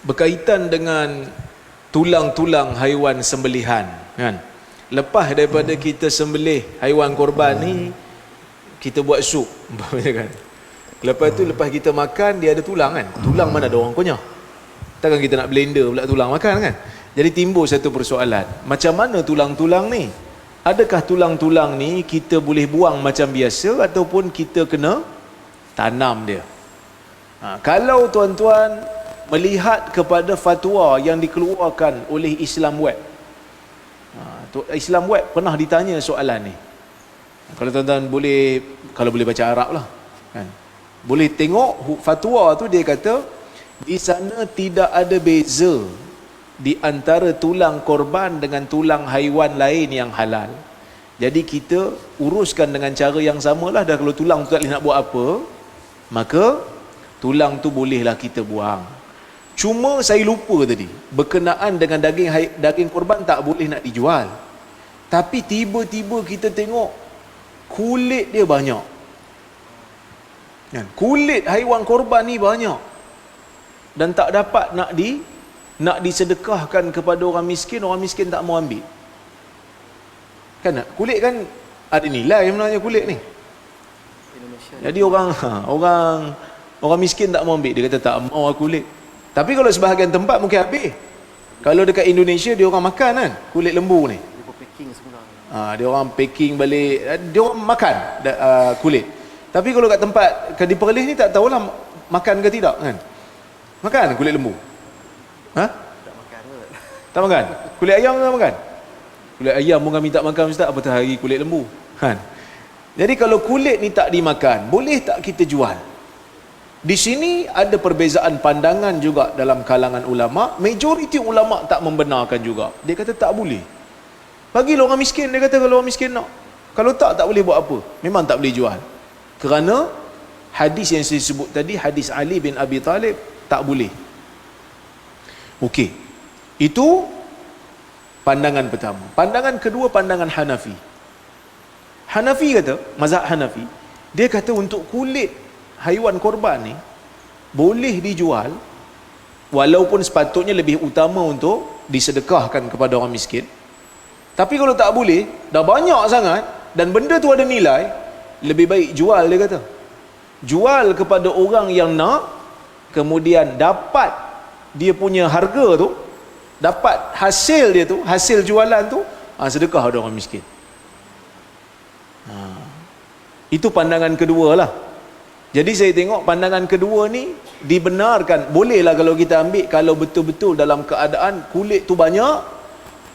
berkaitan dengan tulang-tulang haiwan sembelihan, kan? Lepas daripada kita sembelih haiwan korban ni, kita buat sup, kan? Lepas tu lepas kita makan, dia ada tulang, kan? Tulang mana ada orang kunyah? Takkan kita nak blender pula tulang makan, kan? Jadi timbul satu persoalan, macam mana tulang-tulang ni? Adakah tulang-tulang ni kita boleh buang macam biasa ataupun kita kena tanam dia? Kalau tuan-tuan melihat kepada fatwa yang dikeluarkan oleh Islam Web, Islam Web pernah ditanya soalan ni. Kalau tuan-tuan boleh, kalau boleh baca Arab lah, kan? Boleh tengok fatwa tu, dia kata di sana tidak ada beza di antara tulang korban dengan tulang haiwan lain yang halal. Jadi kita uruskan dengan cara yang samalah. Dan kalau tulang tu tak boleh nak buat apa, maka tulang tu bolehlah kita buang. Cuma saya lupa tadi, berkenaan dengan daging korban tak boleh nak dijual. Tapi tiba-tiba kita tengok kulit dia banyak, kulit haiwan korban ni banyak, dan tak dapat nak disedekahkan kepada orang miskin tak mau ambil. Kan kulit kan ada nilai sebenarnya kulit ni. Jadi orang miskin tak mau ambil, dia kata tak mau kulit. Tapi kalau sebahagian tempat mungkin habis. Kalau dekat Indonesia dia orang makan, kan, kulit lembu ni. Dia orang packing balik, dia orang makan kulit. Tapi kalau kat tempat di Perlis ni tak tahulah makan ke tidak, kan? Makan kulit lembu? Tak makan ke? Tak makan? Kulit ayam tak makan? Kulit ayam pun kami tak makan, ustaz, apatah hari kulit lembu, kan? Jadi kalau kulit ni tak dimakan, boleh tak kita jual? Di sini ada perbezaan pandangan juga dalam kalangan ulama. Majoriti ulama tak membenarkan juga. Dia kata tak boleh. Bagilah orang miskin, dia kata, kalau orang miskin nak. Kalau tak boleh buat apa? Memang tak boleh jual. Kerana hadis yang saya sebut tadi, hadis Ali bin Abi Talib, tak boleh. Okey. Itu pandangan pertama. Pandangan kedua, pandangan Hanafi. Hanafi kata, mazhab Hanafi, dia kata untuk kulit haiwan korban ni boleh dijual, walaupun sepatutnya lebih utama untuk disedekahkan kepada orang miskin. Tapi kalau tak boleh, dah banyak sangat dan benda tu ada nilai, lebih baik jual, dia kata. Jual kepada orang yang nak, kemudian dapat dia punya harga tu, dapat hasil dia tu, hasil jualan tu, sedekah pada orang miskin. Itu pandangan kedua lah. Jadi saya tengok pandangan kedua ni dibenarkan. Bolehlah kalau kita ambil, kalau betul-betul dalam keadaan kulit tu banyak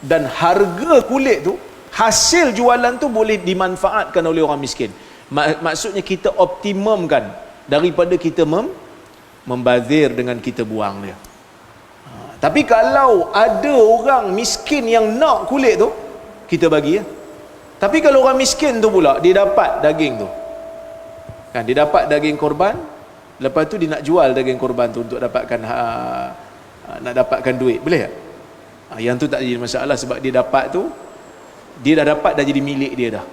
dan harga kulit tu, hasil jualan tu boleh dimanfaatkan oleh orang miskin. Maksudnya kita optimumkan daripada kita membazir dengan kita buang dia. Tapi kalau ada orang miskin yang nak kulit tu, kita bagi ya. Tapi kalau orang miskin tu pula, dia dapat daging tu, kan, dia dapat daging korban, lepas tu dia nak jual daging korban tu untuk dapatkan nak dapatkan duit, boleh tak? Yang tu tak jadi masalah, sebab dia dapat tu, dia dah dapat, dah jadi milik dia dah.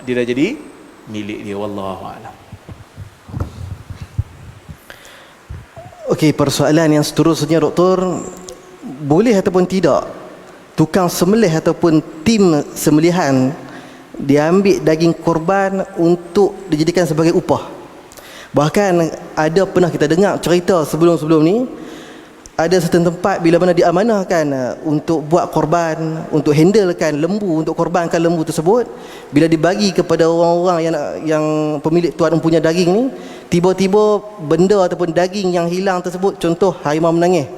Dia dah jadi milik dia. Wallahu a'lam. Okey, persoalan yang seterusnya, doktor, boleh ataupun tidak tukang sembelih ataupun tim sembelihan diambil daging korban untuk dijadikan sebagai upah? Bahkan ada pernah kita dengar cerita sebelum-sebelum ni, ada satu tempat bila mana diamanahkan untuk buat korban, untuk handlekan lembu, untuk korbankan lembu tersebut, bila dibagi kepada orang-orang yang pemilik tuan mempunyai daging ni, tiba-tiba benda ataupun daging yang hilang tersebut, contoh harimau menangis,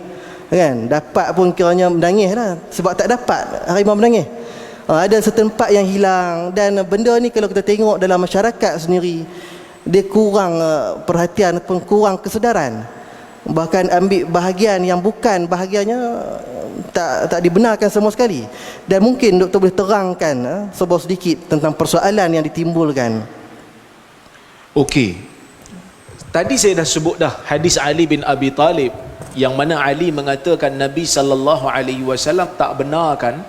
kan, dapat pun kiranya menangis lah, sebab tak dapat harimau menangis. Ada setempat yang hilang, dan benda ni kalau kita tengok dalam masyarakat sendiri, dia kurang perhatian ataupun kurang kesedaran. Bahkan ambil bahagian yang bukan bahagiannya, tak dibenarkan sama sekali. Dan mungkin doktor boleh terangkan sebuah sedikit tentang persoalan yang ditimbulkan. Okey, tadi saya dah sebut dah hadis Ali bin Abi Talib, yang mana Ali mengatakan Nabi SAW tak benarkan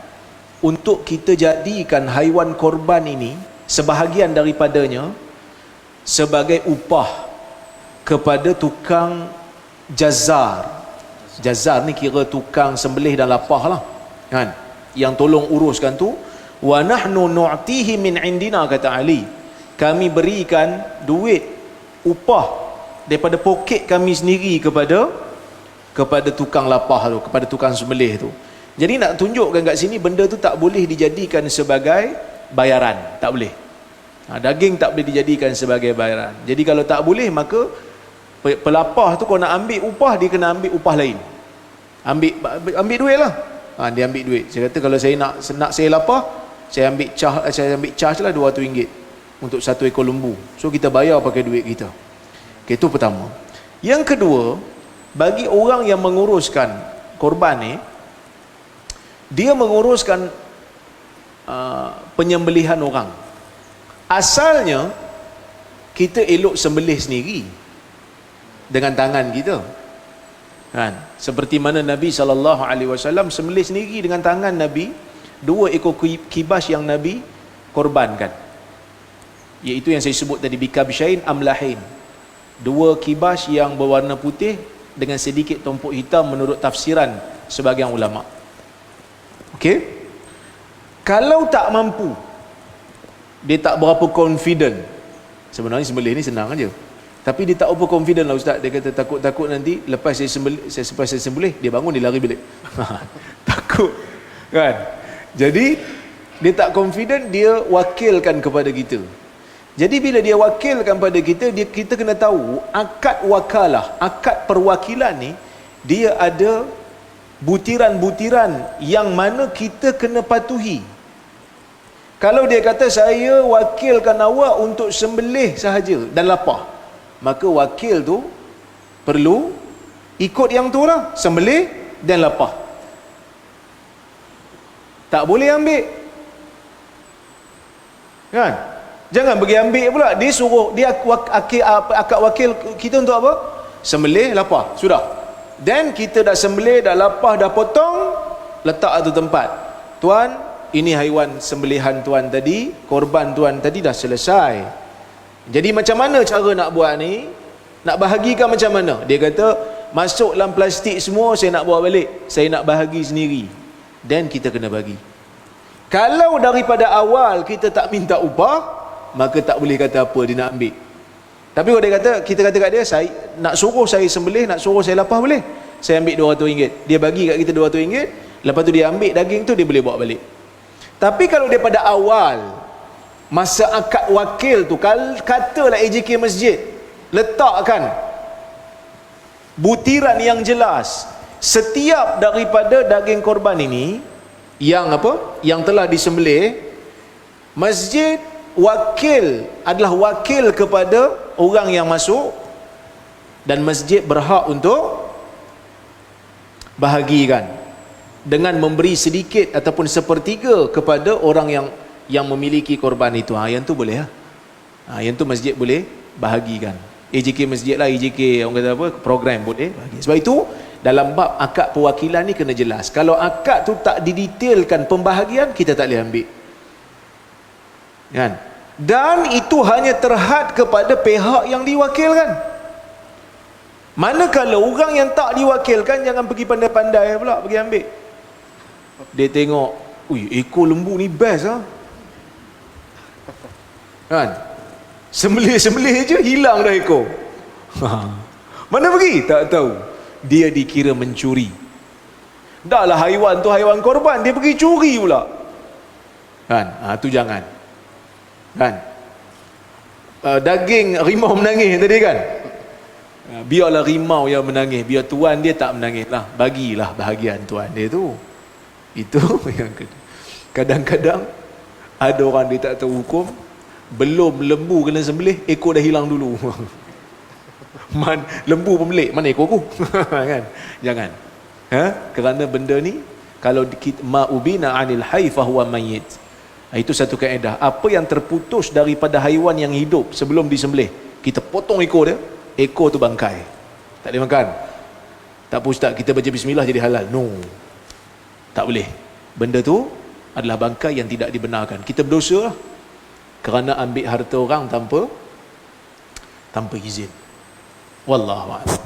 untuk kita jadikan haiwan korban ini, sebahagian daripadanya, sebagai upah kepada tukang jazar, Jazar ni kira tukang sembelih dan lapah lah, kan, yang tolong uruskan tu. Wa nahnu nu'tihi min indina, kata Ali, kami berikan duit upah daripada poket kami sendiri kepada tukang lapah tu, kepada tukang sembelih tu. Jadi nak tunjukkan kat sini, benda tu tak boleh dijadikan sebagai bayaran, tak boleh. Daging tak boleh dijadikan sebagai bayaran. Jadi kalau tak boleh, maka pelapah tu kalau nak ambil upah, dia kena ambil upah lain. Ambil duit lah. Dia ambil duit. Saya kata kalau saya nak saya lapah, saya ambil charge lah RM200 untuk satu ekor lembu. So kita bayar pakai duit kita. Okay, itu pertama. Yang kedua, bagi orang yang menguruskan korban ni, dia menguruskan penyembelihan orang. Asalnya kita elok sembelih sendiri dengan tangan kita, kan? Seperti mana Nabi SAW sembelih sendiri dengan tangan Nabi 2 ekor kibas yang Nabi korbankan, iaitu yang saya sebut tadi, bikabsyain amlahin, 2 kibas yang berwarna putih dengan sedikit tumpuk hitam menurut tafsiran sebahagian ulama. Okey, kalau tak mampu, dia tak berapa confident. Sebenarnya sembelih ni senang aja, tapi dia tak berapa confident lah ustaz. Dia kata takut nanti lepas saya sembelih dia bangun, dia lari balik. Takut, kan? Jadi dia tak confident, dia wakilkan kepada kita. Jadi bila dia wakilkan pada kita, kita kena tahu akad wakalah, akad perwakilan ni, dia ada butiran-butiran yang mana kita kena patuhi. Kalau dia kata saya wakilkan awak untuk sembelih sahaja dan lapah, maka wakil tu perlu ikut yang tu lah, sembelih dan lapah. Tak boleh ambil, kan? Jangan pergi ambil pula. Dia suruh, dia akad wakil kita untuk apa? Sembelih, lapah, sudah. Dan kita dah sembelih, dah lapah, dah potong, letak tu tempat. Tuan, ini haiwan sembelihan tuan tadi, korban tuan tadi dah selesai. Jadi macam mana cara nak buat ni? Nak bahagikan macam mana? Dia kata, masuk dalam plastik semua, saya nak bawa balik, saya nak bahagi sendiri. Dan kita kena bagi. Kalau daripada awal kita tak minta upah, maka tak boleh kata apa dia nak ambil. Tapi kalau dia kata, kita kata kat dia, saya nak suruh saya sembelih, nak suruh saya lapah, boleh, saya ambil RM200. Dia bagi kat kita RM200, lepas tu dia ambil daging tu, dia boleh bawa balik. Tapi kalau daripada awal, masa akad wakil tu, katalah AJK Masjid letakkan butiran yang jelas, setiap daripada daging korban ini yang apa, yang telah disembelih, masjid wakil adalah wakil kepada orang yang masuk, dan masjid berhak untuk bahagikan dengan memberi sedikit ataupun sepertiga kepada orang yang memiliki korban itu. Yang tu boleh lah. Yang tu masjid boleh bahagikan. AJK Masjid lah, AJK orang kata apa, program boleh bahagi. Sebab itu dalam bab akad perwakilan ni kena jelas. Kalau akad tu tak didetailkan pembahagian, kita tak boleh ambil, kan? Dan itu hanya terhad kepada pihak yang diwakilkan. Manakala orang yang tak diwakilkan, jangan pergi pandai-pandai pula pergi ambil. Dia tengok, ui, ekor lembu ni best lah, kan? Sembelih je hilang dah ekor. Mana pergi? Tak tahu. Dia dikira mencuri. Dah lah haiwan tu haiwan korban, dia pergi curi pula, kan? Tu jangan, kan? Daging rimau menangis tadi, kan? Biarlah rimau yang menangis, biar tuan dia tak menangis lah. Bagilah bahagian tuan dia tu. Itu yang kedua. Kadang-kadang ada orang dia tak tahu hukum, belum lembu kena sembelih, ekor dah hilang dulu. Lembu pemilik, mana ekor aku? Kan? Jangan. Kerana benda ni, kalau ma'ubina 'anil hayy fahuwa mayyit. Itu satu kaedah. Apa yang terputus daripada haiwan yang hidup sebelum disembelih, kita potong ekor dia, ekor tu bangkai, tak boleh makan. Tak apa ustaz, kita baca bismillah jadi halal. No, tak boleh. Benda tu adalah bangkai yang tidak dibenarkan. Kita berdosa lah kerana ambil harta orang tanpa izin. Wallahu a'lam.